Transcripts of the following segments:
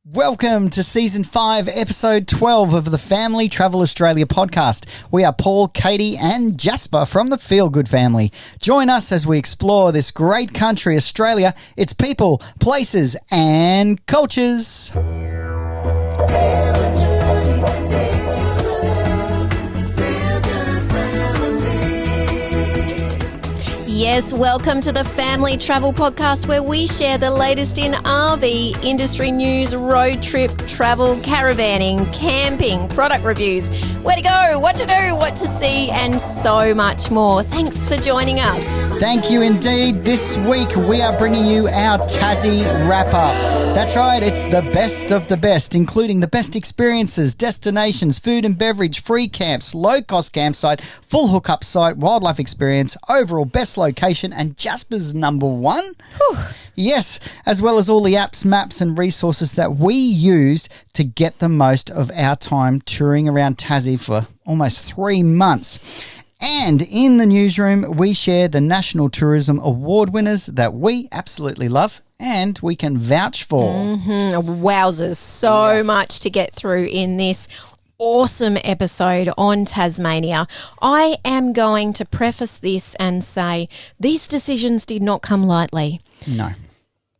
Welcome to Season 5, Episode 12 of the Family Travel Australia podcast. We are Paul, Katie and Jasper from the Feel Good family. Join us as we explore this great country, Australia, its people, places and cultures. Yes, welcome to the Family Travel Podcast, where we share the latest in RV industry news, road trip, travel, caravanning, camping, product reviews, where to go, what to do, what to see, and so much more. Thanks for joining us. Thank you indeed. This week we are bringing you our Tassie wrap-up. That's right, it's the best of the best, including the best experiences, destinations, food and beverage, free camps, low-cost campsite, full hookup site, wildlife experience, overall best location, and Jasper's number one. Whew. Yes, as well as all the apps, maps and resources that we used to get the most of our time touring around Tassie for almost 3 months. And in the newsroom, we share the National Tourism Award winners that we absolutely love and we can vouch for. Wowzers, so much to get through in this awesome episode on Tasmania. I am going to preface this and say these decisions did not come lightly. No.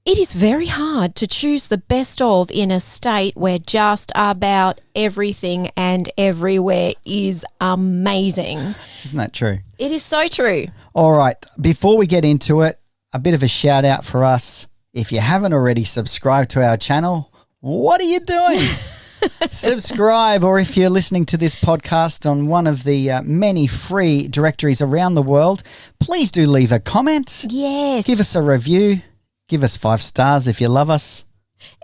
It is very hard to choose the best of in a state where just about everything and everywhere is amazing. Isn't that true? It is so true. All right, before we get into it, a bit of a shout out for us. If you haven't already subscribed to our channel, what are you doing? Subscribe, or if you're listening to this podcast on one of the many free directories around the world, please do leave a comment. Yes. Give us a review. Give us 5 stars if you love us.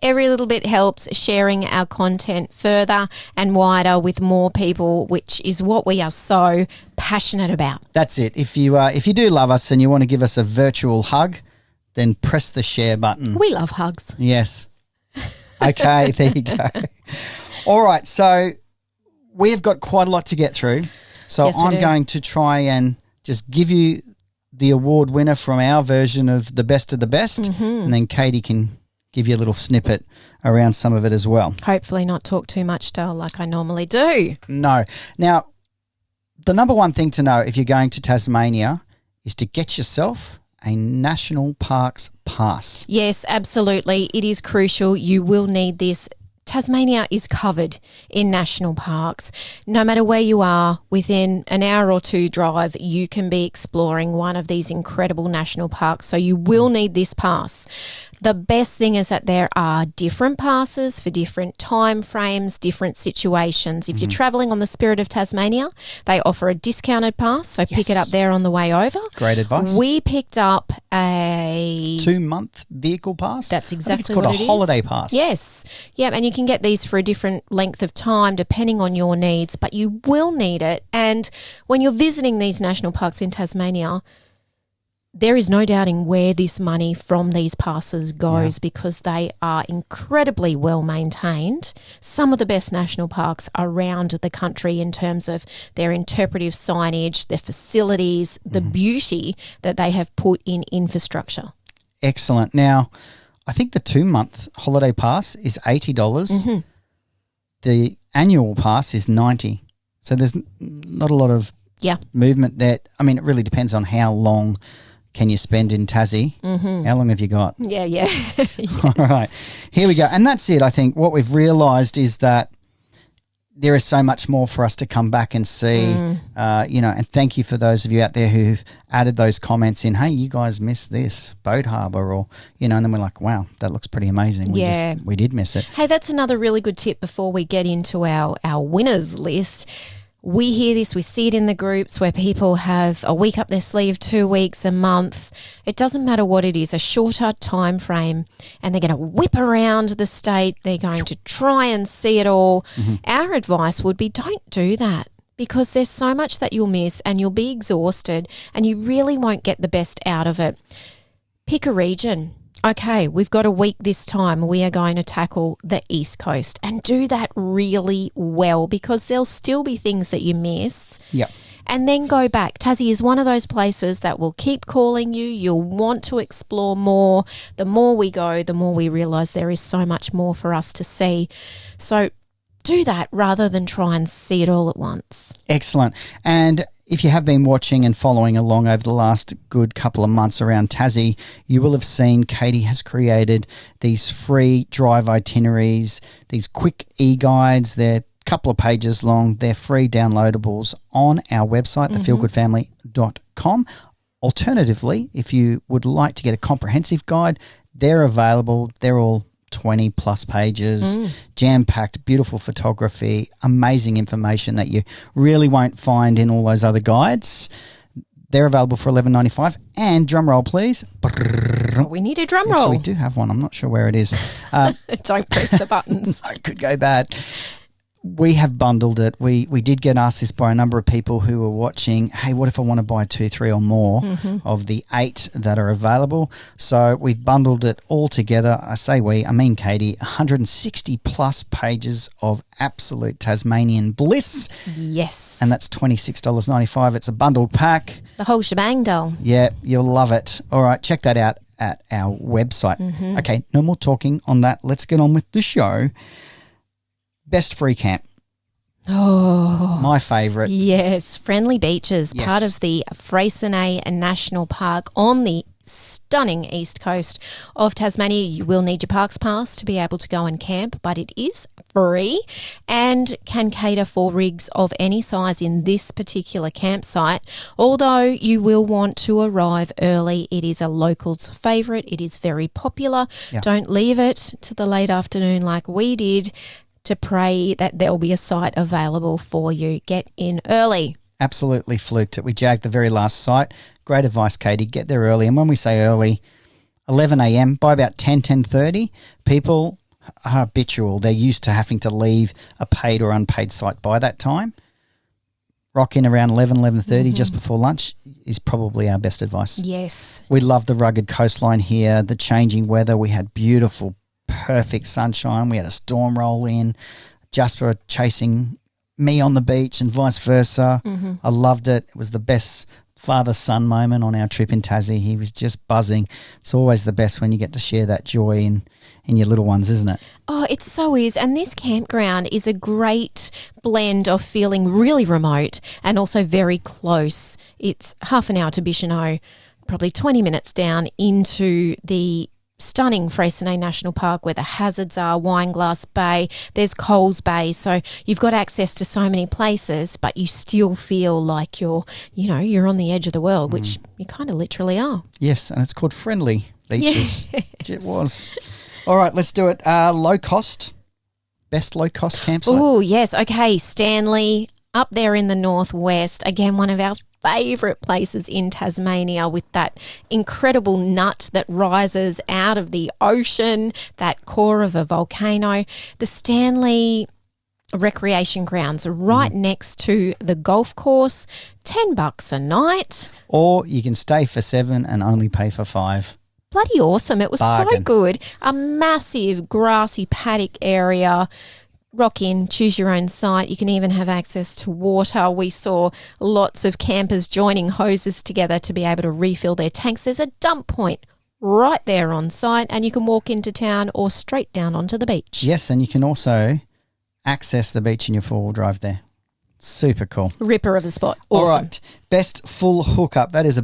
Every little bit helps sharing our content further and wider with more people, which is what we are so passionate about. That's it. If you do love us and you want to give us a virtual hug, then press the share button. We love hugs. Yes. Okay, there you go. All right, so we've got quite a lot to get through. So Yes, I'm going to try and just give you the award winner from our version of the best, and then Katie can give you a little snippet around some of it as well. Hopefully not talk too much, Dale, like I normally do. No. Now, the number one thing to know if you're going to Tasmania is to get yourself a National Parks Pass. Yes, absolutely. It is crucial. You will need this. Tasmania is covered in national parks. No matter where you are, within an hour or two drive, you can be exploring one of these incredible national parks. So you will need this pass. The best thing is that there are different passes for different time frames, different situations. If you're travelling on the Spirit of Tasmania, they offer a discounted pass, so pick it up there on the way over. Great advice. We picked up a 2-month vehicle pass. That's exactly I think it's called what a it is. holiday pass. Yes. Yeah, and you can get these for a different length of time depending on your needs, but you will need it. And when you're visiting these national parks in Tasmania, there is no doubting where this money from these passes goes because they are incredibly well maintained. Some of the best national parks around the country in terms of their interpretive signage, their facilities, the beauty that they have put in infrastructure. Excellent. Now, I think the 2-month holiday pass is $80. The annual pass is $90. So there's not a lot of movement there. I mean, it really depends on how long can you spend in Tassie. How long have you got? Yeah. Yes. All right. Here we go. And that's it. I think what we've realised is that there is so much more for us to come back and see, and thank you for those of you out there who've added those comments in, hey, you guys missed this boat harbour, or, and then we're like, wow, that looks pretty amazing. We did miss it. Hey, that's another really good tip before we get into our winners list. We hear this, we see it in the groups where people have a week up their sleeve, 2 weeks, a month. It doesn't matter what it is, a shorter time frame, and they're going to whip around the state. They're going to try and see it all. Our advice would be don't do that because there's so much that you'll miss and you'll be exhausted and you really won't get the best out of it. Pick a region. Okay, we've got a week this time. We are going to tackle the East Coast and do that really well because there'll still be things that you miss. Yep. and then go back. Tassie is one of those places that will keep calling you. You'll want to explore more. The more we go, the more we realise there is so much more for us to see. So do that rather than try and see it all at once. Excellent. And if you have been watching and following along over the last good couple of months around Tassie, you will have seen Katie has created these free drive itineraries, these quick e-guides. They're a couple of pages long. They're free downloadables on our website, thefeelgoodfamily.com. Alternatively, if you would like to get a comprehensive guide, they're available. They're all 20 plus pages, jam-packed, beautiful photography, amazing information that you really won't find in all those other guides. They're available for $11.95. And drum roll, please. Oh, we need a drum roll. We do have one. I'm not sure where it is. Don't press the buttons. It could go bad. We have bundled it. We did get asked this by a number of people who were watching, hey, what if I want to buy 2, 3 or more of the 8 that are available? So we've bundled it all together. I say we, I mean Katie, 160 plus pages of absolute Tasmanian bliss. Yes. And that's $26.95. It's a bundled pack. The whole shebang, doll. Yeah, you'll love it. All right, check that out at our website. Okay, no more talking on that. Let's get on with the show. Best free camp. Oh, my favourite. Yes, Friendly Beaches, Yes. part of the Freycinet National Park on the stunning east coast of Tasmania. You will need your parks pass to be able to go and camp, but it is free and can cater for rigs of any size in this particular campsite. Although you will want to arrive early, it is a local's favourite. It is very popular. Yeah. Don't leave it to the late afternoon like we did to pray that there will be a site available for you. Get in early. Absolutely fluked it. We jagged the very last site. Great advice, Katie. Get there early. And when we say early, 11 a.m, by about 10:30, people are habitual. They're used to having to leave a paid or unpaid site by that time. Rock in around 11:30 just before lunch is probably our best advice. Yes. We love the rugged coastline here, the changing weather. We had beautiful, perfect sunshine. We had a storm roll in. Jasper chasing me on the beach and vice versa. I loved it. It was the best father-son moment on our trip in Tassie. He was just buzzing. It's always the best when you get to share that joy in your little ones, isn't it? Oh, it so is. And this campground is a great blend of feeling really remote and also very close. It's half an hour to Bicheno, probably 20 minutes down into the stunning Freycinet National Park where the hazards are, Wineglass Bay, there's Coles Bay. So you've got access to so many places, but you still feel like you're on the edge of the world, which you kind of literally are. Yes, and it's called Friendly Beaches. Yes. It was. All right, let's do it. Low cost. Best low cost campsite. Oh, yes. Okay, Stanley, up there in the northwest. Again, one of our favourite places in Tasmania with that incredible nut that rises out of the ocean, that core of a volcano. The Stanley Recreation Grounds are right next to the golf course, $10 a night. Or you can stay for 7 and only pay for 5. Bloody awesome. It was so Bargain. good. A massive grassy paddock area. Rock in, choose your own site. You can even have access to water. We saw lots of campers joining hoses together to be able to refill their tanks. There's a dump point right there on site and you can walk into town or straight down onto the beach. Yes, and you can also access the beach in your four-wheel drive there. Super cool. Ripper of a spot. Awesome. All right, best full hookup. That is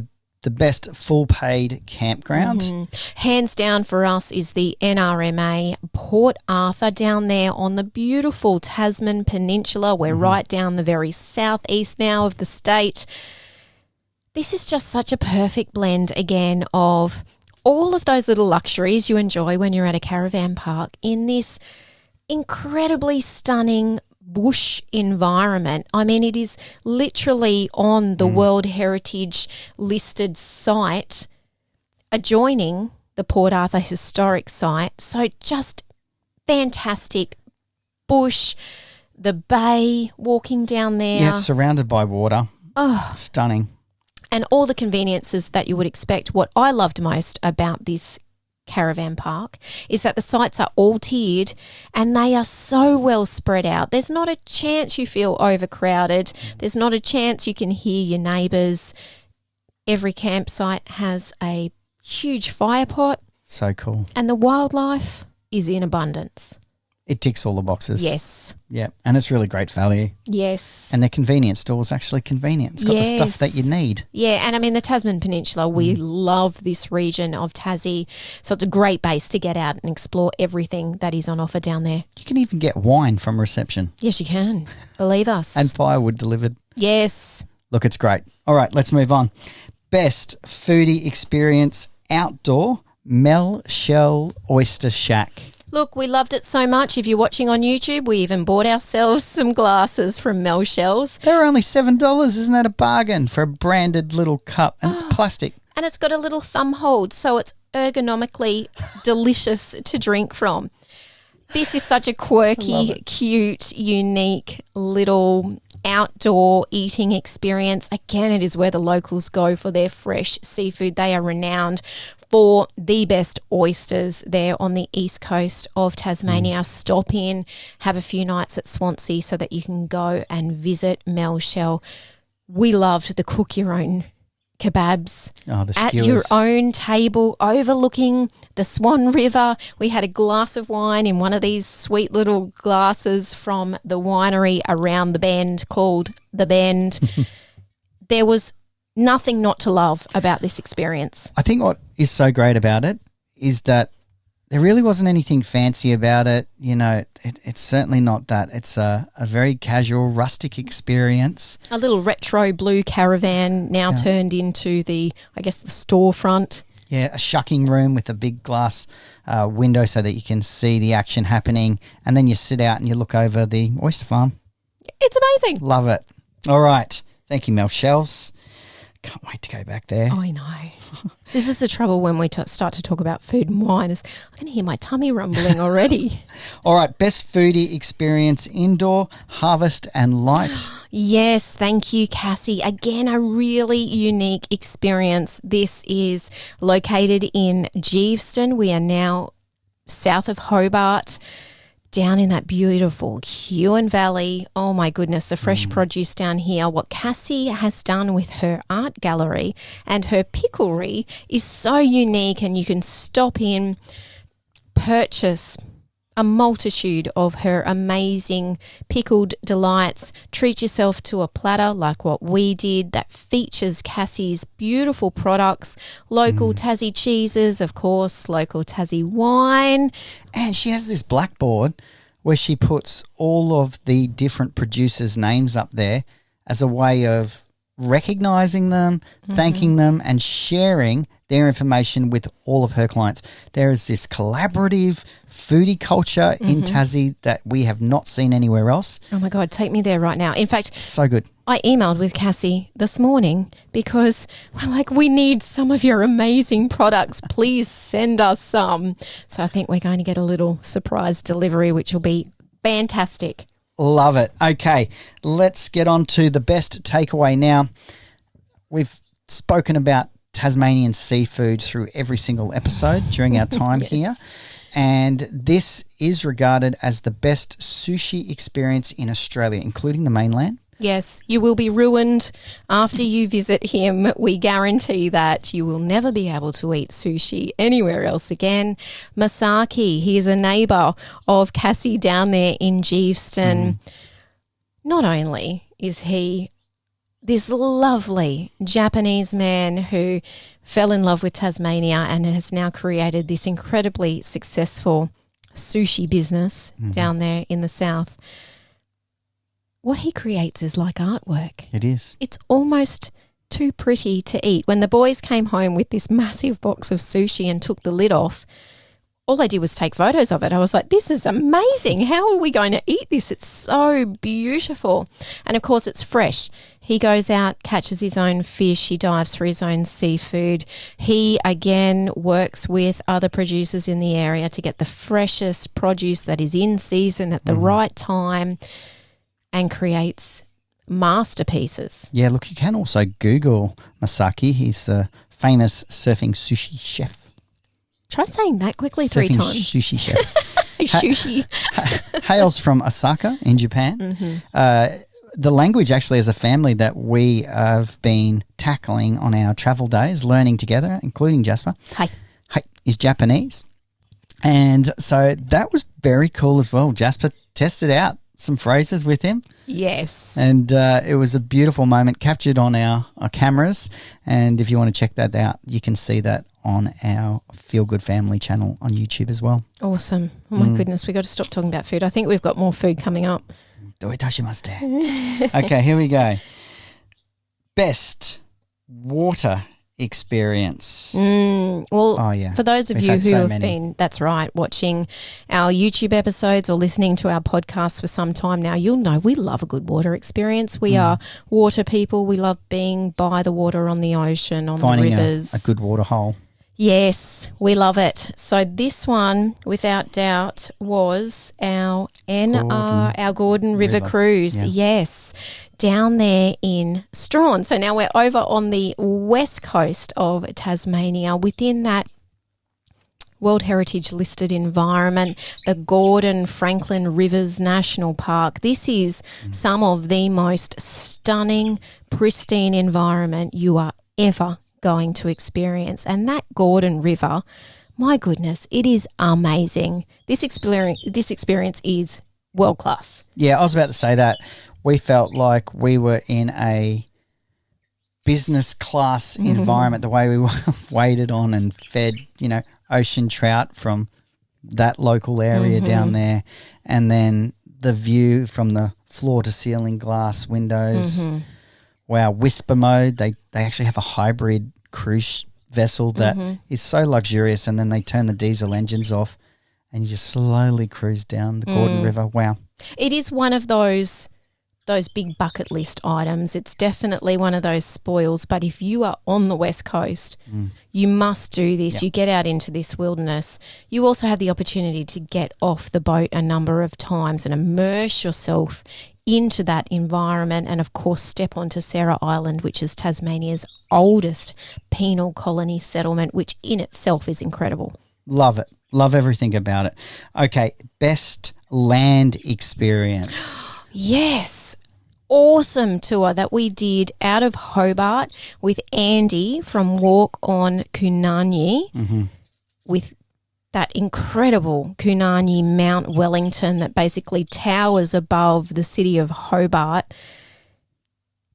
the best full paid campground. Hands down for us is the Nrma Port Arthur down there on the beautiful Tasman Peninsula. We're right down the very southeast now of the state. This is just such a perfect blend again of all of those little luxuries you enjoy when you're at a caravan park in this incredibly stunning bush environment. I mean, it is literally on the World Heritage listed site adjoining the Port Arthur Historic Site. So just fantastic bush, the bay, walking down there. Yeah, it's surrounded by water. Oh, Stunning. and all the conveniences that you would expect. What I loved most about this caravan park is that the sites are all tiered and they are so well spread out. There's not a chance you feel overcrowded. There's not a chance you can hear your neighbours. Every campsite has a huge fire pot. So cool. And the wildlife is in abundance. It ticks all the boxes. Yes. Yeah, and it's really great value. Yes. And their convenience store is actually convenient. It's got the stuff that you need. Yeah, and I mean the Tasman Peninsula, we love this region of Tassie. So it's a great base to get out and explore everything that is on offer down there. You can even get wine from reception. Yes, you can. Believe us. And firewood delivered. Yes. Look, it's great. All right, let's move on. Best foodie experience outdoor, Mel Shell Oyster Shack. Look, we loved it so much. If you're watching on YouTube, we even bought ourselves some glasses from Mel Shells. They're only $7. Isn't that a bargain for a branded little cup? And it's plastic. And it's got a little thumb hold, so it's ergonomically delicious to drink from. This is such a quirky, cute, unique little outdoor eating experience. Again, it is where the locals go for their fresh seafood. They are renowned for the best oysters there on the east coast of Tasmania. Stop in, have a few nights at Swansea so that you can go and visit Mel Shell. We loved the cook your own kebabs The at skewers. your own table overlooking the Swan River. We had a glass of wine in one of these sweet little glasses from the winery around the bend called The Bend. There was nothing not to love about this experience. I think what is so great about it is that there really wasn't anything fancy about it. You know, it's certainly not that. It's a very casual, rustic experience. A little retro blue caravan now turned into the storefront. Yeah, a shucking room with a big glass window so that you can see the action happening. And then you sit out and you look over the oyster farm. It's amazing. Love it. All right. Thank you, Mel Shells. Can't wait to go back there. Oh, I know. This is the trouble when we start to talk about food and wine. I can hear my tummy rumbling already. All right, best foodie experience indoor, Harvest and Light. Yes, thank you, Cassie. Again, a really unique experience. This is located in Geeveston. We are now south of Hobart, down in that beautiful Huon Valley. Oh my goodness, the fresh produce down here. What Cassie has done with her art gallery and her picklery is so unique, and you can stop in, purchase a multitude of her amazing pickled delights. Treat yourself to a platter like what we did that features Cassie's beautiful products, local Tassie cheeses, of course, local Tassie wine. And she has this blackboard where she puts all of the different producers' names up there as a way of recognising them, thanking them, and sharing their information with all of her clients. There is this collaborative foodie culture in Tassie that we have not seen anywhere else. Oh my God, take me there right now. In fact, So good. I emailed with Cassie this morning because we're like, we need some of your amazing products. Please send us some. So I think we're going to get a little surprise delivery, which will be fantastic. Love it. Okay, let's get on to the best takeaway now. We've spoken about Tasmanian seafood through every single episode during our time here. And this is regarded as the best sushi experience in Australia, including the mainland. Yes, you will be ruined after you visit him. We guarantee that you will never be able to eat sushi anywhere else again. Masaki, he is a neighbour of Cassie down there in Geeveston. Not only is he this lovely Japanese man who fell in love with Tasmania and has now created this incredibly successful sushi business down there in the south. What he creates is like artwork. It is. It's almost too pretty to eat. When the boys came home with this massive box of sushi and took the lid off, all I did was take photos of it. I was like, this is amazing. How are we going to eat this? It's so beautiful. And, of course, it's fresh. He goes out, catches his own fish. He dives for his own seafood. He, again, works with other producers in the area to get the freshest produce that is in season at the right time, and creates masterpieces. Yeah, look, you can also Google Masaki. He's the famous surfing sushi chef. Try saying that quickly 3 Surfing times. sushi chef. Sushi. Hails from Osaka in Japan. The language actually is a family that we have been tackling on our travel days, learning together, including Jasper. Hi. Is Japanese. And so that was very cool as well. Jasper tested out some phrases with him. Yes. And it was a beautiful moment captured on our cameras. And if you want to check that out, you can see that on our Feel Good Family channel on YouTube as well. Awesome. Oh, my goodness. We've got to stop talking about food. I think we've got more food coming up. Okay, here we go. Best water experience. For those of you who have been, that's right, watching our YouTube episodes or listening to our podcasts for some time now, you'll know we love a good water experience. We are water people. We love being by the water, on the ocean, on the rivers. Finding a good water hole. Yes, we love it. So this one, without doubt, was our our Gordon River cruise. Yeah. Yes, down there in Strahan. So now we're over on the west coast of Tasmania, within that World Heritage listed environment, the Gordon Franklin Rivers National Park. This is some of the most stunning, pristine environment you are ever going to experience. And that Gordon River, my goodness, it is amazing. This experience is world class. Yeah, I was about to say that. We felt like we were in a business class environment, the way we were waited on and fed, ocean trout from that local area down there, and then the view from the floor to ceiling glass windows. Wow, whisper mode. They actually have a hybrid cruise vessel that is so luxurious, and then they turn the diesel engines off and you just slowly cruise down the Gordon River. Wow. It is one of those big bucket list items. It's definitely one of those spoils, but if you are on the West Coast, you must do this. Yep. You get out into this wilderness. You also have the opportunity to get off the boat a number of times and immerse yourself into that environment, and of course step onto Sarah Island, which is Tasmania's oldest penal colony settlement, which in itself is incredible. Love it. Love everything about it. Okay, best land experience. Yes. Awesome tour that we did out of Hobart with Andy from Walk on Kunanyi, with that incredible Kunanyi Mount Wellington that basically towers above the city of Hobart.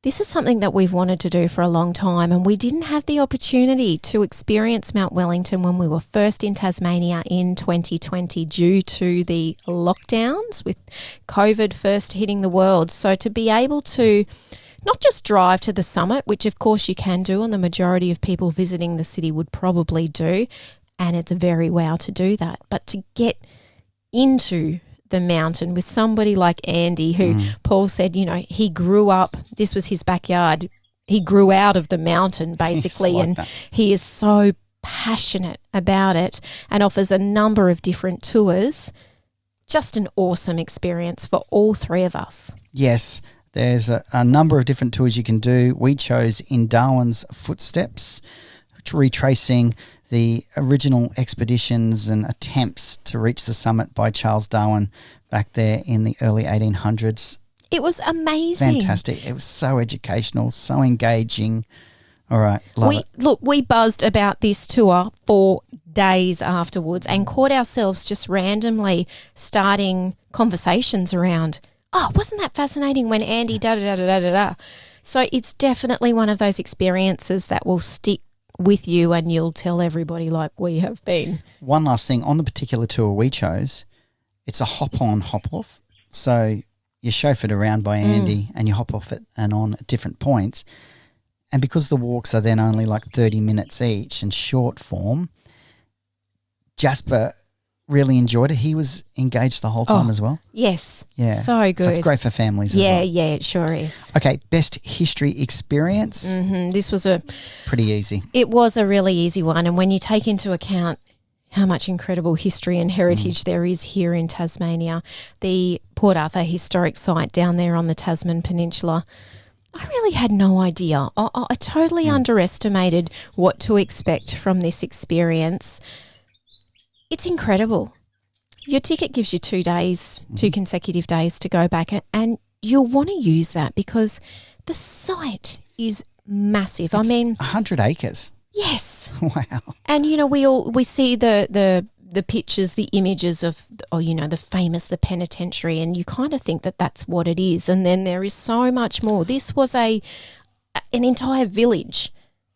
This is something that we've wanted to do for a long time, and we didn't have the opportunity to experience Mount Wellington when we were first in Tasmania in 2020 due to the lockdowns with COVID first hitting the world. So to be able to not just drive to the summit, which of course you can do and the majority of people visiting the city would probably do, and it's very wow to do that, but to get into the mountain with somebody like Andy, who Paul said, he grew up, this was his backyard. He grew out of the mountain basically, and he is so passionate about it and offers a number of different tours. Just an awesome experience for all three of us. Yes, there's a number of different tours you can do. We chose In Darwin's Footsteps, retracing the original expeditions and attempts to reach the summit by Charles Darwin back there in the early 1800s. It was amazing. Fantastic. It was so educational, so engaging. All right, love it. Look, we buzzed about this tour for days afterwards and caught ourselves just randomly starting conversations around, wasn't that fascinating when Andy da-da-da-da-da-da. So it's definitely one of those experiences that will stick with you and you'll tell everybody like we have been. One last thing, on the particular tour we chose, it's a hop-on, hop-off. So you're chauffeured around by Andy and you hop off it and on at different points. And because the walks are then only like 30 minutes each and short form, Jasper really enjoyed it. He was engaged the whole time as well. Yes. Yeah. So good. So it's great for families as well. Yeah, it sure is. Okay, best history experience. This was pretty easy. It was a really easy one. And when you take into account how much incredible history and heritage there is here in Tasmania, the Port Arthur Historic Site down there on the Tasman Peninsula, I really had no idea. I totally underestimated what to expect from this experience. It's incredible. Your ticket gives you 2 days, 2 consecutive days to go back, and you'll want to use that because the site is massive. It's I mean, 100 acres. Yes. Wow. And, you know, we see the pictures, the images of, the famous, the penitentiary, and you kind of think that that's what it is. And then there is so much more. This was an entire village.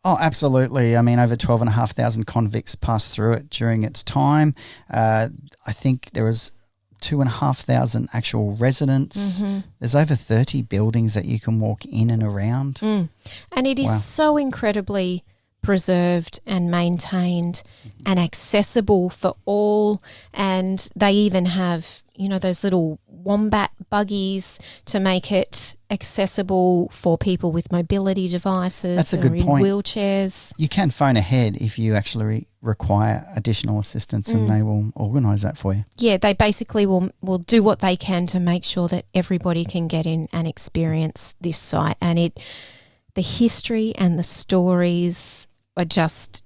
Oh, absolutely. I mean, over 12,500 convicts passed through it during its time. I think there was 2,500 actual residents. Mm-hmm. There's over 30 buildings that you can walk in and around. And it is so incredibly preserved and maintained and accessible for all. And they even have, those little wombat buggies to make it accessible for people with mobility devices. That's a good point. Wheelchairs. You can phone ahead if you actually require additional assistance and they will organise that for you. Yeah, they basically will do what they can to make sure that everybody can get in and experience this site. And the history and the stories are just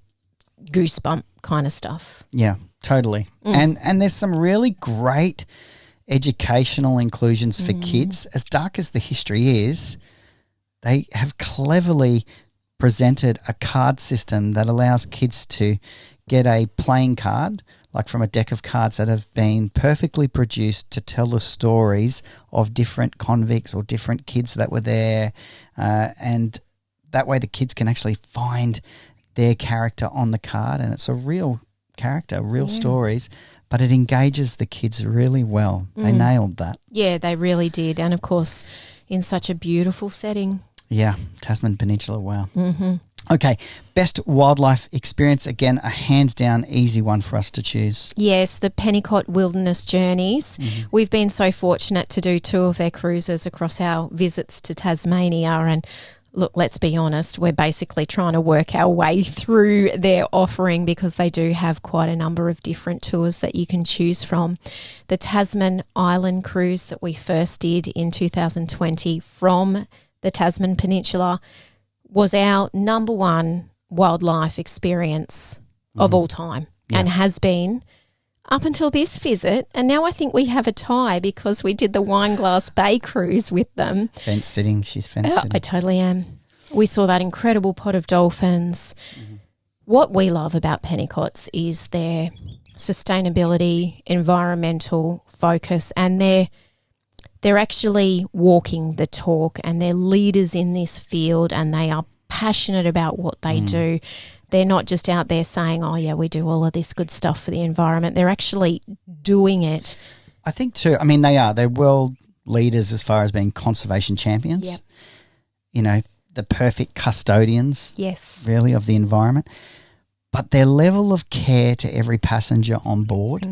goosebump kind of stuff. Yeah, totally. And there's some really great educational inclusions for kids. As dark as the history is, they have cleverly presented a card system that allows kids to get a playing card, like from a deck of cards that have been perfectly produced to tell the stories of different convicts or different kids that were there. And that way the kids can actually find their character on the card, and it's a real character, real stories, but it engages the kids really well. They nailed that. Yeah, they really did. And, of course, in such a beautiful setting. Yeah, Tasman Peninsula, wow. Okay, best wildlife experience, again, a hands-down easy one for us to choose. Yes, the Penticott Wilderness Journeys. We've been so fortunate to do 2 of their cruises across our visits to Tasmania, and look, let's be honest, we're basically trying to work our way through their offering because they do have quite a number of different tours that you can choose from. The Tasman Island cruise that we first did in 2020 from the Tasman Peninsula was our number 1 wildlife experience of all time and has been up until this visit. And now I think we have a tie because we did the Wineglass Bay cruise with them. Fence sitting, she's fence sitting. I totally am. We saw that incredible pod of dolphins. What we love about Penticotts is their sustainability, environmental focus, and they're actually walking the talk, and they're leaders in this field, and they are passionate about what they do. They're not just out there saying, oh, yeah, we do all of this good stuff for the environment. They're actually doing it. I think too, I mean, they are. They're world leaders as far as being conservation champions. Yep. The perfect custodians, yes, really, of the environment. But their level of care to every passenger on board,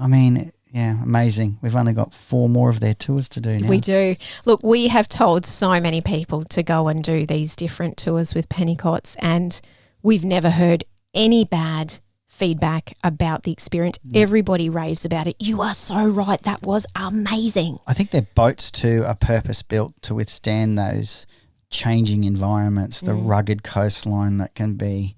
I mean, yeah, amazing. We've only got 4 more of their tours to do now. We do. Look, we have told so many people to go and do these different tours with Penticotts, and we've never heard any bad feedback about the experience. Everybody raves about it. You are so right. That was amazing. I think their boats too are purpose-built to withstand those changing environments, the rugged coastline that can be,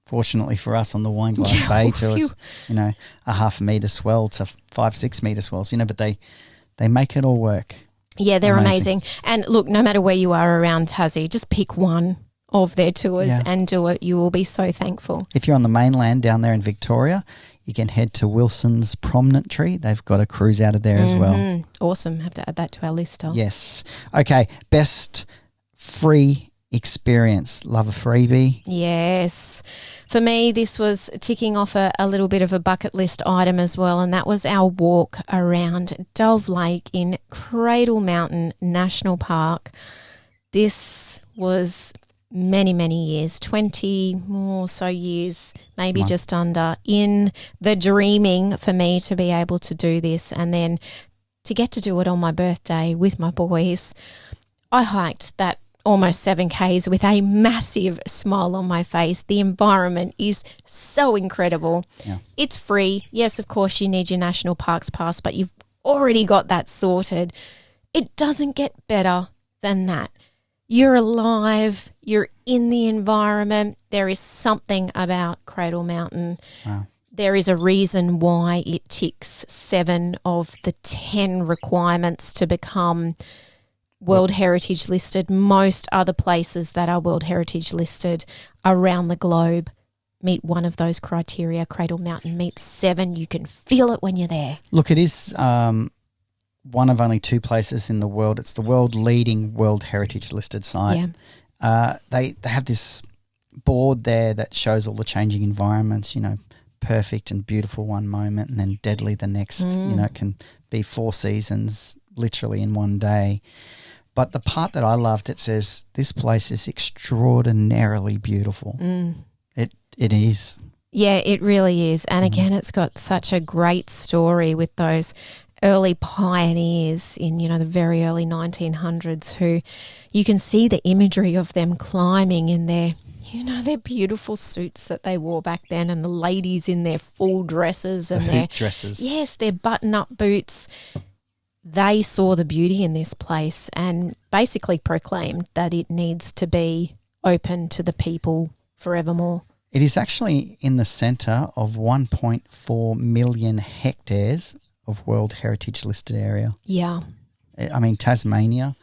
fortunately for us on the Wineglass Bay tours, a 0.5 metre swell to 5-6 metre swells, but they make it all work. Yeah, they're amazing. And look, no matter where you are around Tassie, just pick one of their tours and do it. You will be so thankful. If you're on the mainland down there in Victoria, you can head to Wilson's Promontory. They've got a cruise out of there as well. Awesome. Have to add that to our list. Yes. Okay, best free experience. Love a freebie. Yes. For me, this was ticking off a little bit of a bucket list item as well, and that was our walk around Dove Lake in Cradle Mountain National Park. This was many, many years, 20 or so years, maybe just under, in the dreaming for me to be able to do this, and then to get to do it on my birthday with my boys. I hiked that almost 7 Ks with a massive smile on my face. The environment is so incredible. Yeah. It's free. Yes, of course, you need your National Parks Pass, but you've already got that sorted. It doesn't get better than that. You're alive. You're in the environment. There is something about Cradle Mountain. Wow. there is a reason why it ticks 7 of the 10 requirements to become World Heritage listed. Most other places that are World Heritage listed around the globe meet one of those criteria. Cradle Mountain meets 7. You can feel it when you're there. Look, it is one of only 2 places in the world. It's the world leading World Heritage listed site. Yeah. They have this board there that shows all the changing environments, you know, perfect and beautiful one moment and then deadly the next. You know, it can be 4 seasons literally in one day. But the part that I loved, it says, this place is extraordinarily beautiful. It is. Yeah, it really is. And again, it's got such a great story with those early pioneers in, you know, the very early 1900s who you can see the imagery of them climbing in their, you know, their beautiful suits that they wore back then, and the ladies in their full dresses and their hoop dresses. Yes, their button-up boots. They saw the beauty in this place and basically proclaimed that it needs to be open to the people forevermore. It is actually in the centre of 1.4 million hectares of World Heritage listed area. Yeah. I mean, Tasmania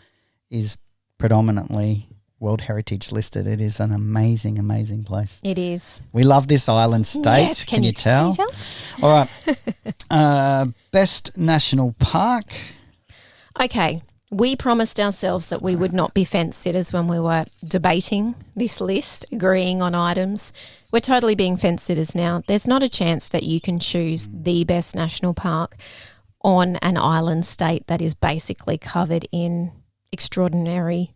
is predominantly World Heritage listed. It is an amazing, amazing place. It is. We love this island state. Yes, can you tell? All right. Best national park. Okay. We promised ourselves that we would not be fence sitters when we were debating this list, agreeing on items. We're totally being fence sitters now. There's not a chance that you can choose the best national park on an island state that is basically covered in extraordinary,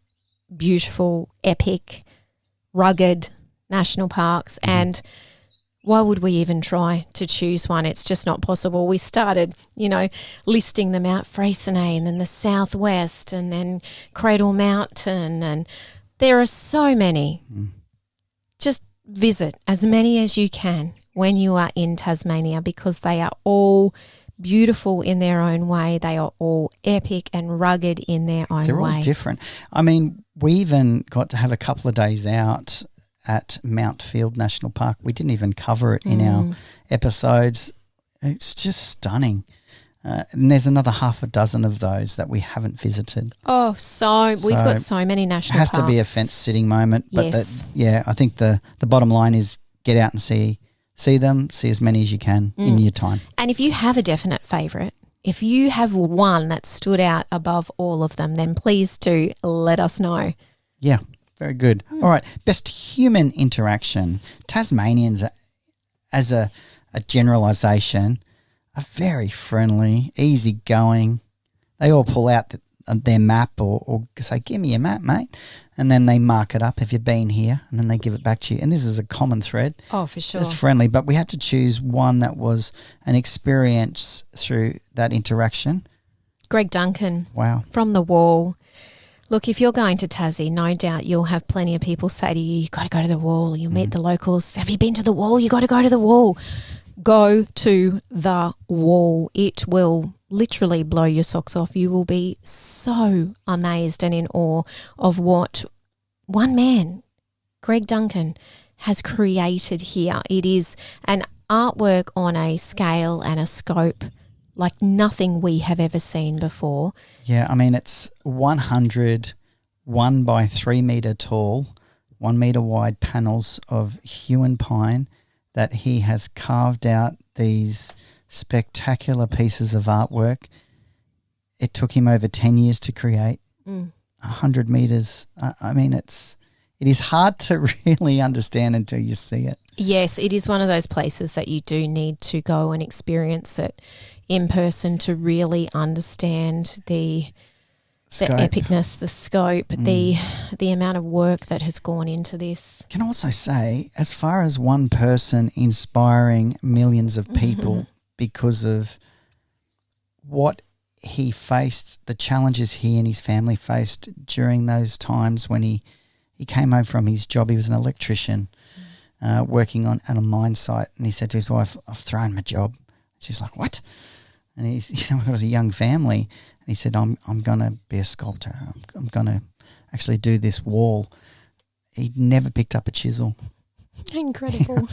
beautiful, epic, rugged national parks. And why would we even try to choose one? It's just not possible. We started, you know, listing them out, Freycinet and then the Southwest and then Cradle Mountain, and there are so many. Just visit as many as you can when you are in Tasmania, because they are all beautiful in their own way. They are all epic and rugged in their own way. They're all different. I mean, we even got to have a couple of days out at Mount Field National Park. We didn't even cover it in our episodes. It's just stunning. And there's another half a dozen of those that we haven't visited. Oh, we've got so many national parks. It has to be a fence sitting moment. But yes. I think the bottom line is get out and see them, see as many as you can in your time. And if you have a definite favourite, if you have one that stood out above all of them, then please do let us know. Yeah. Very good. All right. Best human interaction. Tasmanians, as a generalisation, are very friendly, easygoing. They all pull out their map or say, give me your map, mate. And then they mark it up if you've been here, and then they give it back to you. And this is a common thread. Oh, for sure. It's friendly. But we had to choose one that was an experience through that interaction. Greg Duncan. Wow. From the Wall. Look, if you're going to Tassie, no doubt you'll have plenty of people say to you, you've got to go to the Wall. You'll meet the locals. Have you been to the Wall? You've got to go to the Wall. Go to the Wall. It will literally blow your socks off. You will be so amazed and in awe of what one man, Greg Duncan, has created here. It is an artwork on a scale and a scope like nothing we have ever seen before. Yeah, I mean, it's 100 1 by 3 metre tall, 1 metre wide panels of hewn pine that he has carved out these spectacular pieces of artwork. It took him over 10 years to create, 100 metres. I mean, it is hard to really understand until you see it. Yes, it is one of those places that you do need to go and experience it in person to really understand the epicness, the scope, the amount of work that has gone into this. Can also say, as far as one person inspiring millions of people because of what he faced, the challenges he and his family faced during those times when he came home from his job. He was an electrician working at a mine site, and he said to his wife, I've thrown my job. She's like, what? And he's, got a young family, and he said, I'm going to be a sculptor. I'm going to actually do this wall. He never picked up a chisel. Incredible.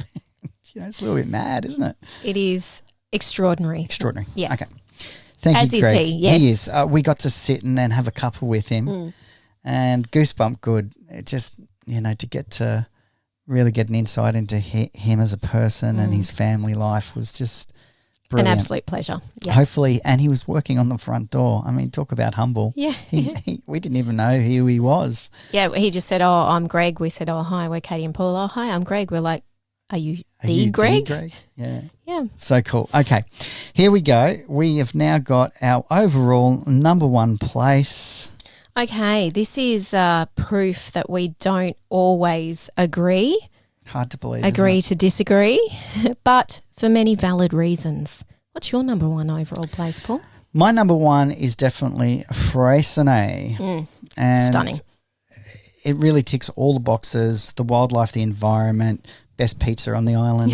It's a little bit mad, isn't it? It is extraordinary. Extraordinary. Yeah. Okay. Thank As you, is Greg. he, yes. He is. We got to sit and then have a couple with him, and goosebump good. It just, to get to really get an insight into him as a person and his family life was just brilliant. An absolute pleasure. Yeah. Hopefully, and he was working on the front door. I mean, talk about humble. Yeah. We didn't even know who he was. Yeah, he just said, "Oh, I'm Greg." We said, "Oh, hi, we're Katie and Paul." "Oh, hi, I'm Greg." We're like, Are you Greg? Yeah. Yeah. So cool. Okay, here we go. We have now got our overall number one place. Okay, this is proof that we don't always agree. Hard to believe. Agree to disagree, but for many valid reasons. What's your number one overall place, Paul? My number one is definitely Freycinet. And Stunning. It really ticks all the boxes, the wildlife, the environment, best pizza on the island.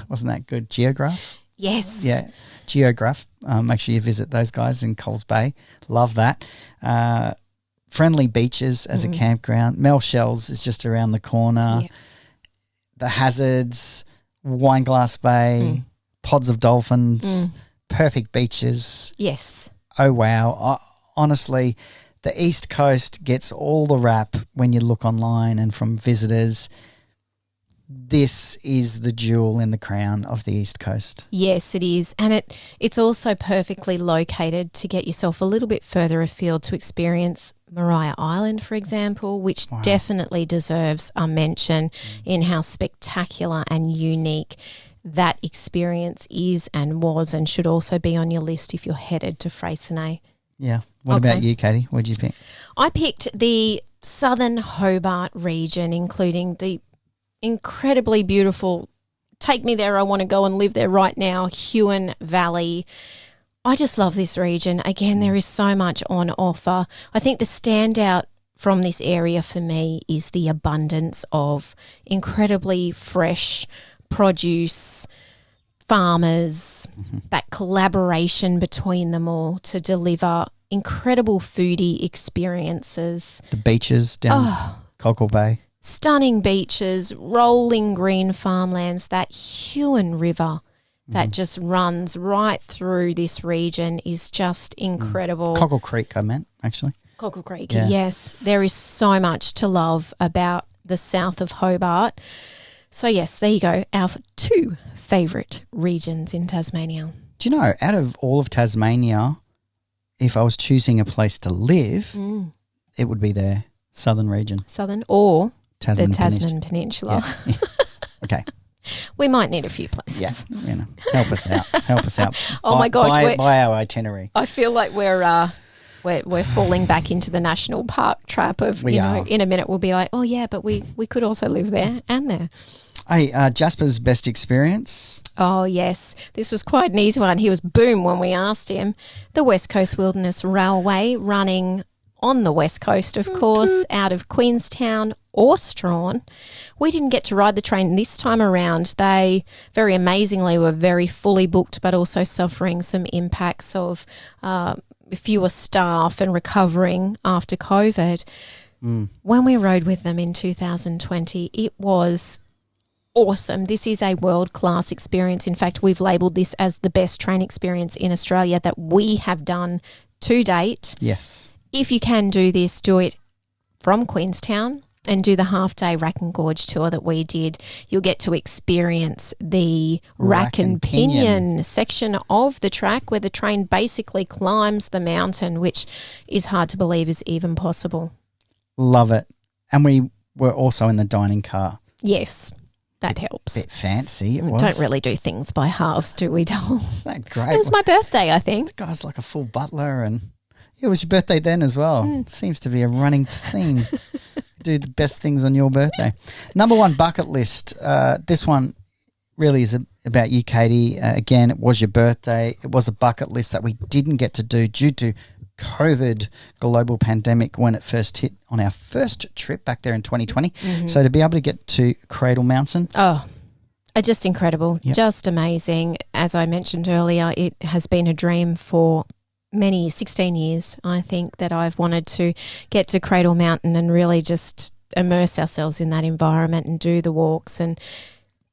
Wasn't that good? Geograph? Yes. Yeah, Geograph. Make sure you visit those guys in Coles Bay. Love that. Friendly beaches as a campground. Mel Shells is just around the corner. Yeah. The hazards, Wineglass Bay, pods of dolphins, perfect beaches. Yes. Oh, wow. Honestly, the East Coast gets all the rap when you look online and from visitors. This is the jewel in the crown of the East Coast. Yes, it is. And it's also perfectly located to get yourself a little bit further afield to experience Maria Island, for example, which definitely deserves a mention in how spectacular and unique that experience is and was, and should also be on your list if you're headed to Freycinet. Yeah. What about you, Katie? What did you pick? I picked the southern Hobart region, including the incredibly beautiful, take me there, I want to go and live there right now, Huon Valley. I just love this region. Again, there is so much on offer. I think the standout from this area for me is the abundance of incredibly fresh produce, farmers, that collaboration between them all to deliver incredible foodie experiences. The beaches down Cockle Bay. Stunning beaches, rolling green farmlands, that Huon River that just runs right through this region is just incredible. Cockle Creek, I meant, actually. Cockle Creek, Yeah. yes. There is so much to love about the south of Hobart. So, yes, there you go, our two favourite regions in Tasmania. Do you know, out of all of Tasmania, if I was choosing a place to live, it would be the southern region. Southern or Tasman the Tasman Peninsula. Yeah. Okay. We might need a few places. Yeah. Help us out. Help us out. Oh, my gosh. By our itinerary. I feel like we're falling back into the national park trap of, We are. in a minute we'll be like, oh, yeah, but we could also live there and there. Hey, Jasper's best experience. Oh, yes. This was quite an easy one. He was boom when we asked him. The West Coast Wilderness Railway running on the West Coast, of course, out of Queenstown or Strawn. We didn't get to ride the train this time around. They, very amazingly, were very fully booked, but also suffering some impacts of fewer staff and recovering after COVID. When we rode with them in 2020, it was awesome. This is a world-class experience. In fact, we've labelled this as the best train experience in Australia that we have done to date. Yes. If you can do this, do it from Queenstown and do the half-day Rack and Gorge tour that we did. You'll get to experience the Rack and Pinion section of the track where the train basically climbs the mountain, which is hard to believe is even possible. Love it. And we were also in the dining car. Yes, that helps. Bit fancy it We was. don't really do things by halves, do we, Dole? Isn't that great? It was my birthday, I think. The guy's like a full butler, and it was your birthday then as well. It seems to be a running theme. Do the best things on your birthday. Number one bucket list. This one really is about you, Katie. Again, it was your birthday. It was a bucket list that we didn't get to do due to COVID global pandemic when it first hit on our first trip back there in 2020. So to be able to get to Cradle Mountain. Oh, just incredible. Yep. Just amazing. As I mentioned earlier, it has been a dream for 16 years, I think, that I've wanted to get to Cradle Mountain and really just immerse ourselves in that environment and do the walks. And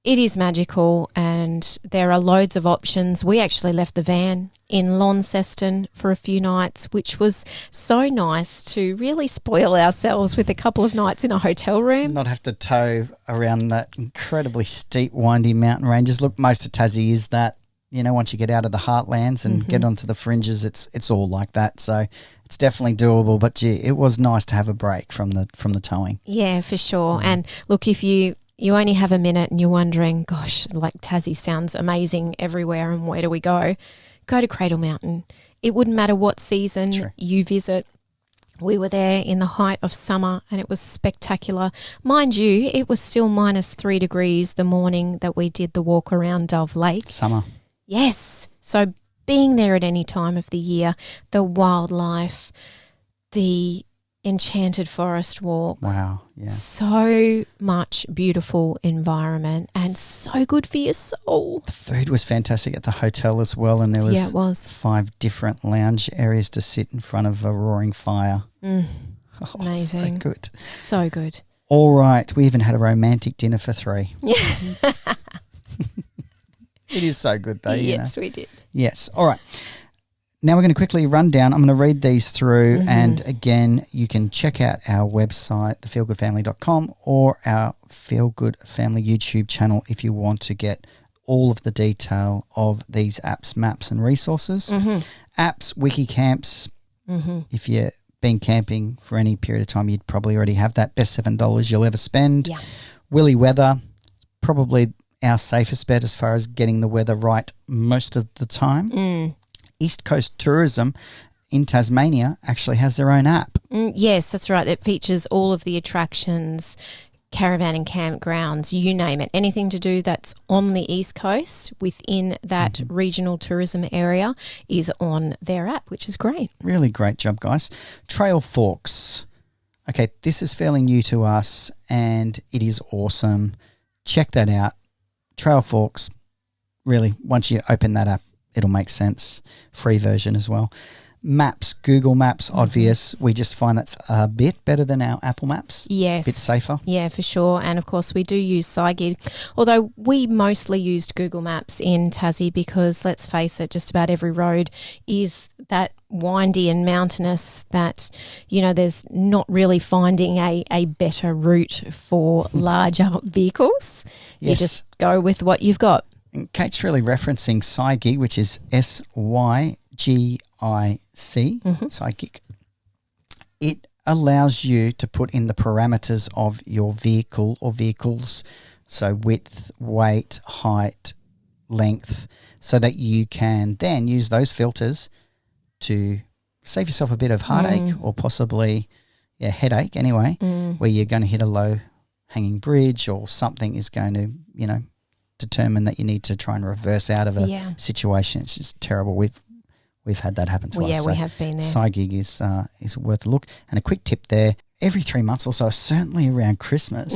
It is magical, and there are loads of options. We actually left the van in Launceston for a few nights, which was so nice to really spoil ourselves with a couple of nights in a hotel room. Not have to tow around that incredibly steep, windy mountain ranges. Look, most of Tassie is that. You know, once you get out of the heartlands and get onto the fringes, it's all like that. So it's definitely doable. But gee, it was nice to have a break from the towing. Yeah, for sure. And look, if you only have a minute and you're wondering, gosh, like Tassie sounds amazing everywhere, and where do we go? Go to Cradle Mountain. It wouldn't matter what season you visit. We were there in the height of summer and it was spectacular. Mind you, it was still -3 degrees the morning that we did the walk around Dove Lake. Summer. Yes. So being there at any time of the year, the wildlife, the enchanted forest walk. Wow. Yeah. So much beautiful environment and so good for your soul. The food was fantastic at the hotel as well, and there was, it was 5 different lounge areas to sit in front of a roaring fire. Amazing. So good. So good. All right. We even had a romantic dinner for 3. Yeah. It is so good though. Yes, we did. Yes. All right. Now we're going to quickly run down. I'm going to read these through, and again, you can check out our website, thefeelgoodfamily.com, or our Feel Good Family YouTube channel if you want to get all of the detail of these apps, maps, and resources. Apps, wiki camps. If you've been camping for any period of time, you'd probably already have that. Best $7 you'll ever spend. Yeah. Willy Weather, probably our safest bet as far as getting the weather right most of the time. East Coast Tourism in Tasmania actually has their own app. Yes, that's right. It features all of the attractions, caravan and campgrounds, you name it. Anything to do that's on the East Coast within that regional tourism area is on their app, which is great. Really great job, guys. Trail Forks. Okay, this is fairly new to us and it is awesome. Check that out. Trail Forks, really, once you open that app, it'll make sense. Free version as well. Maps, Google Maps, obvious. We just find that's a bit better than our Apple Maps. Yes. A bit safer. Yeah, for sure. And, of course, we do use SciGig, although we mostly used Google Maps in Tassie because, let's face it, just about every road is that windy and mountainous that, you know, there's not really finding a better route for larger vehicles. Yes. You just go with what you've got. And Kate's really referencing SciGig, which is SYGIC, SciGig. It allows you to put in the parameters of your vehicle or vehicles, so width, weight, height, length, so that you can then use those filters to save yourself a bit of heartache or possibly headache anyway, where you're going to hit a low-hanging bridge or something is going to, you know, determine that you need to try and reverse out of a situation. It's just terrible. We've had that happen to us. Yeah, we have been there. SciGig is worth a look. And a quick tip there, every 3 months or so, certainly around Christmas,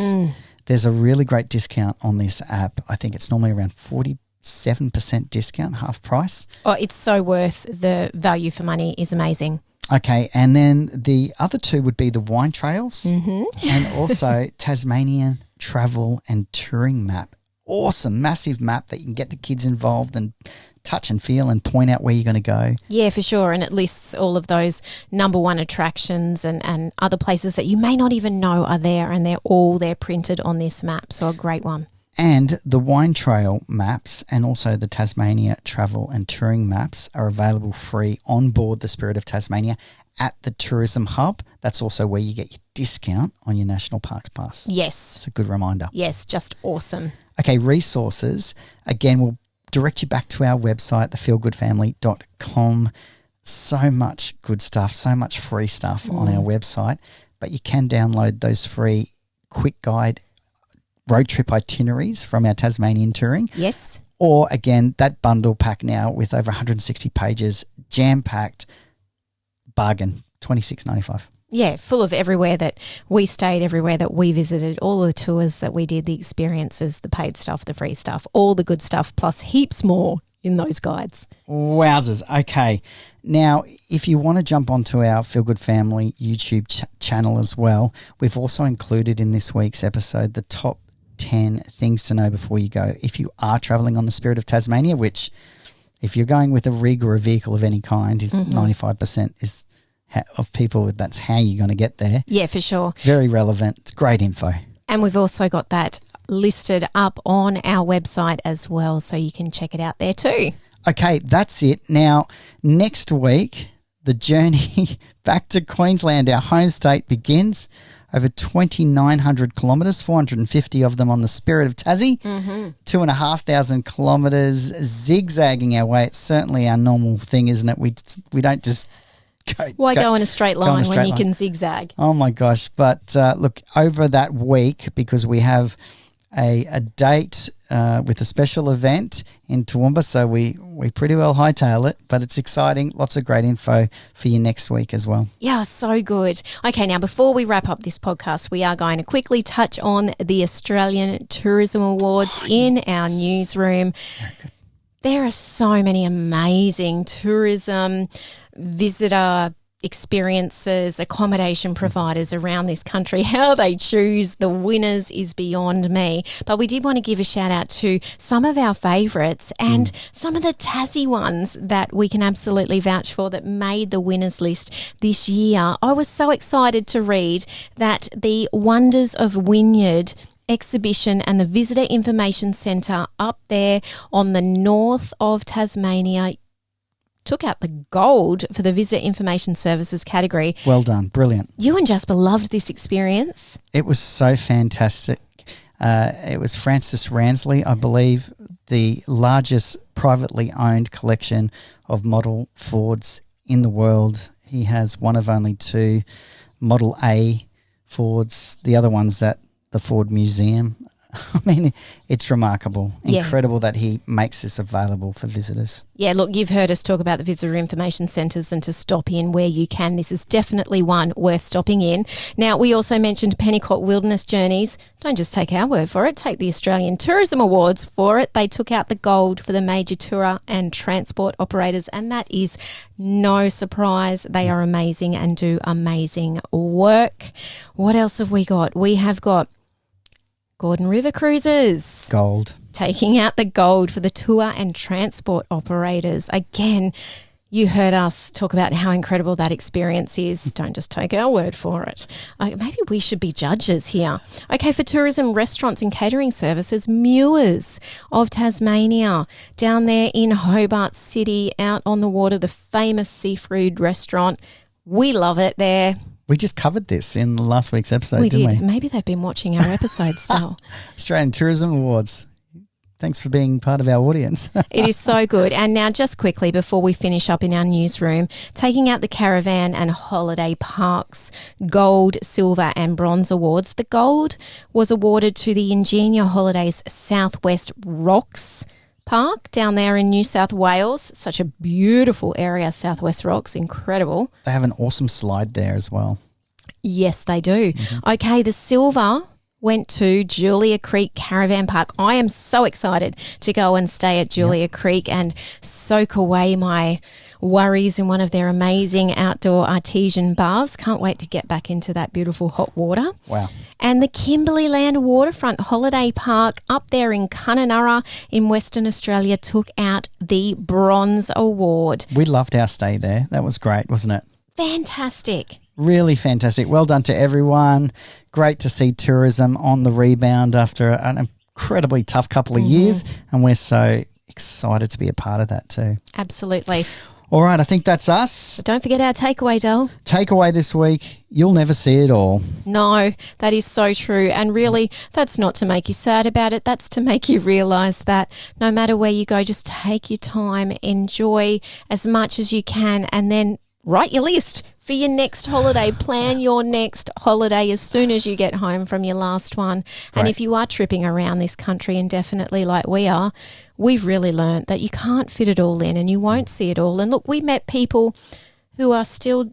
there's a really great discount on this app. I think it's normally around 47% discount, half price. Oh, it's so worth the value for money is amazing. Okay, and then the other 2 would be the wine trails and also Tasmanian travel and touring map. Awesome, massive map that you can get the kids involved and touch and feel and point out where you're going to go. Yeah, for sure. And it lists all of those number 1 attractions and other places that you may not even know are there, and they're all there printed on this map. So a great one. And the wine trail maps and also the Tasmania travel and touring maps are available free on board the Spirit of Tasmania at the Tourism Hub. That's also where you get your discount on your National Parks Pass. Yes. It's a good reminder. Yes, just awesome. Okay, resources. Again, we'll direct you back to our website, thefeelgoodfamily.com. So much good stuff, so much free stuff on our website. But you can download those free quick guide road trip itineraries from our Tasmanian touring. Yes. Or, again, that bundle pack now with over 160 pages, jam-packed, bargain, $26.95. Yeah, full of everywhere that we stayed, everywhere that we visited, all the tours that we did, the experiences, the paid stuff, the free stuff, all the good stuff, plus heaps more in those guides. Wowzers. Okay. Now, if you want to jump onto our Feel Good Family YouTube channel as well, we've also included in this week's episode the top 10 things to know before you go. If you are travelling on the Spirit of Tasmania, which if you're going with a rig or a vehicle of any kind, is 95% is of people, that's how you're going to get there. Yeah, for sure. Very relevant. It's great info. And we've also got that listed up on our website as well, so you can check it out there too. Okay, that's it. Now, next week, the journey back to Queensland, our home state, begins. Over 2,900 kilometres, 450 of them on the Spirit of Tassie, 2,500 kilometres zigzagging our way. It's certainly our normal thing, isn't it? We don't just go in a straight line when you can zigzag? Oh, my gosh. But look, over that week, because we have a date with a special event in Toowoomba, so we pretty well hightail it, but it's exciting. Lots of great info for you next week as well. Yeah, so good. Okay, now before we wrap up this podcast, we are going to quickly touch on the Australian Tourism Awards in our newsroom. Very good. There are so many amazing tourism, visitor experiences, accommodation providers around this country. How they choose the winners is beyond me. But we did want to give a shout out to some of our favourites and some of the Tassie ones that we can absolutely vouch for that made the winners list this year. I was so excited to read that the Wonders of Wynyard exhibition and the Visitor Information Centre up there on the north of Tasmania took out the gold for the Visitor Information Services category. Well done. Brilliant. You and Jasper loved this experience. It was so fantastic. It was Francis Ransley, I believe, the largest privately owned collection of model Fords in the world. He has one of only two Model A Fords. The other one's at the Ford Museum. I mean, it's remarkable. Incredible that he makes this available for visitors. Yeah, look, you've heard us talk about the visitor information centres and to stop in where you can. This is definitely one worth stopping in. Now, we also mentioned Penticott Wilderness Journeys. Don't just take our word for it. Take the Australian Tourism Awards for it. They took out the gold for the major tour and transport operators, and that is no surprise. They are amazing and do amazing work. What else have we got? We have got Gordon River Cruises. Gold. Taking out the gold for the tour and transport operators. Again, you heard us talk about how incredible that experience is. Don't just take our word for it. Maybe we should be judges here. Okay, for tourism, restaurants and catering services, Muirs of Tasmania, down there in Hobart City, out on the water, the famous seafood restaurant. We love it there. We just covered this in last week's episode, didn't we? Maybe they've been watching our episodes still. Australian Tourism Awards. Thanks for being part of our audience. It is so good. And now just quickly before we finish up in our newsroom, taking out the caravan and holiday parks gold, silver and bronze awards. The gold was awarded to the Ingenia Holidays Southwest Rocks Park down there in New South Wales. Such a beautiful area, Southwest Rocks, incredible. They have an awesome slide there as well. Yes, they do. Okay, the silver went to Julia Creek Caravan Park. I am so excited to go and stay at Julia Creek and soak away my worries in one of their amazing outdoor artesian baths. Can't wait to get back into that beautiful hot water. Wow. And the Kimberley Land Waterfront Holiday Park up there in Nrma in Western Australia took out the Bronze Award. We loved our stay there. That was great, wasn't it? Fantastic. Really fantastic. Well done to everyone. Great to see tourism on the rebound after an incredibly tough couple of years, and we're so excited to be a part of that too. Absolutely. All right, I think that's us. But don't forget our takeaway, Del. Takeaway this week, you'll never see it all. No, that is so true. And really, that's not to make you sad about it. That's to make you realise that no matter where you go, just take your time, enjoy as much as you can, and then write your list for your next holiday. Plan your next holiday as soon as you get home from your last one. And if you are tripping around this country indefinitely like we are, we've really learnt that you can't fit it all in and you won't see it all. And look, we met people who are still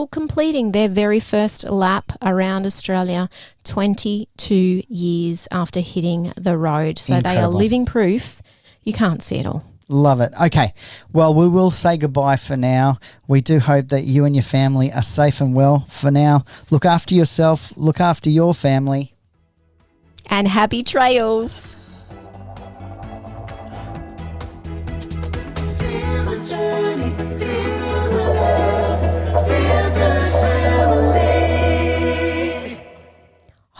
completing their very first lap around Australia 22 years after hitting the road. So Incredible. They are living proof you can't see it all. Love it. Okay. Well, we will say goodbye for now. We do hope that you and your family are safe and well for now. Look after yourself. Look after your family. And happy trails.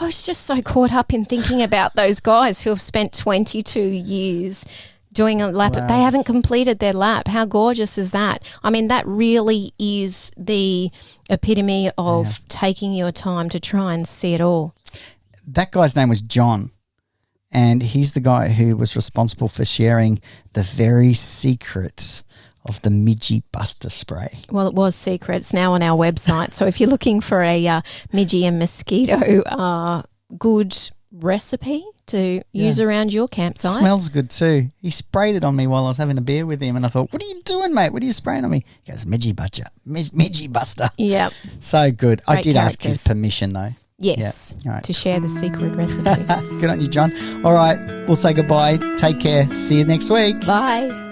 I was just so caught up in thinking about those guys who have spent 22 years doing a lap. They haven't completed their lap. How gorgeous is that? I mean, that really is the epitome of taking your time to try and see it all. That guy's name was John, and he's the guy who was responsible for sharing the very secret of the Midgie Buster spray. Well, it was secret. It's now on our website. So if you're looking for a Midgie and mosquito good recipe to use around your campsite. Smells good too. He sprayed it on me while I was having a beer with him, and I thought, what are you doing, mate? What are you spraying on me? He goes, Midgie Buster. Yep. So good. Great I did ask his characters. permission though. Yes, All right. to share the secret recipe. Good on you, John. All right, we'll say goodbye. Take care. See you next week. Bye.